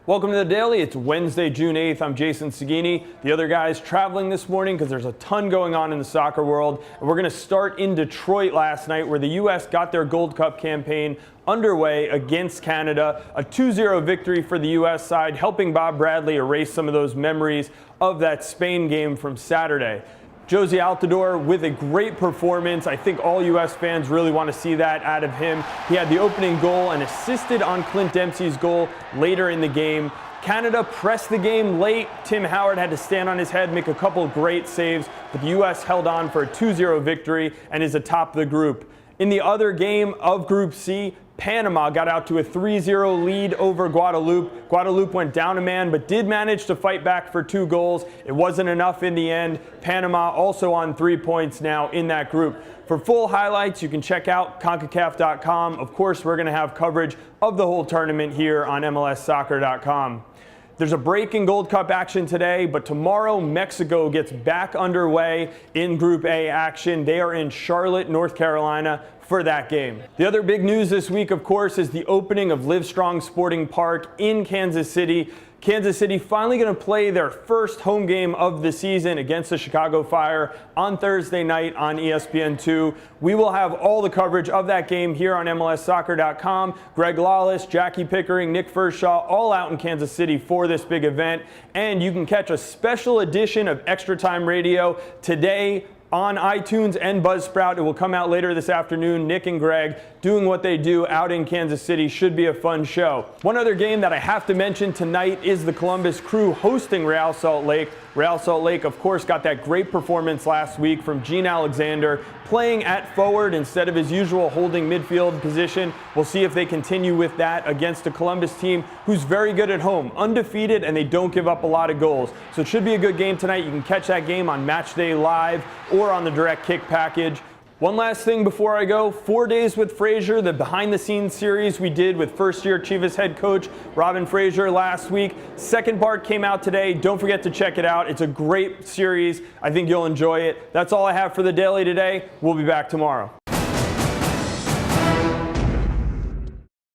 Welcome to the Daily. It's Wednesday, June 8th. I'm Jason Seguini. The other guys traveling this morning because there's a ton going on in the soccer world. And we're going to start in Detroit last night, where the U.S. got their Gold Cup campaign underway against Canada. A 2-0 victory for the U.S. side, helping Bob Bradley erase some of those memories of that Spain game from Saturday. Jozy Altidore with a great performance. I think all U.S. fans really want to see that out of him. He had the opening goal and assisted on Clint Dempsey's goal later in the game. Canada pressed the game late. Tim Howard had to stand on his head, make a couple great saves, but the U.S. held on for a 2-0 victory and is atop the group. In the other game of Group C, Panama got out to a 3-0 lead over Guadeloupe. Guadeloupe went down a man, but did manage to fight back for 2 goals. It wasn't enough in the end. Panama also on 3 points now in that group. For full highlights, you can check out CONCACAF.com. Of course, we're going to have coverage of the whole tournament here on MLSsoccer.com. There's a break in Gold Cup action today, but tomorrow Mexico gets back underway in Group A action. They are in Charlotte, North Carolina for that game. The other big news this week, of course, is the opening of Livestrong Sporting Park in Kansas City. Kansas City finally going to play their first home game of the season against the Chicago Fire on Thursday night on ESPN2. We will have all the coverage of that game here on MLSsoccer.com. Greg Lawless, Jackie Pickering, Nick Furshaw, all out in Kansas City for this big event. And you can catch a special edition of Extra Time Radio today on iTunes and Buzzsprout. It will come out later this afternoon. Nick and Greg doing what they do out in Kansas City. Should be a fun show. One other game that I have to mention tonight is the Columbus Crew hosting Real Salt Lake. Real Salt Lake, of course, got that great performance last week from Gene Alexander, playing at forward instead of his usual holding midfield position. We'll see if they continue with that against a Columbus team who's very good at home, undefeated, and they don't give up a lot of goals. So it should be a good game tonight. You can catch that game on Matchday Live or on the Direct Kick package. One last thing before I go, 4 Days with Frazier, the behind-the-scenes series we did with first-year Chivas head coach Robin Frazier last week. Second part came out today. Don't forget to check it out. It's a great series. I think you'll enjoy it. That's all I have for the Daily today. We'll be back tomorrow.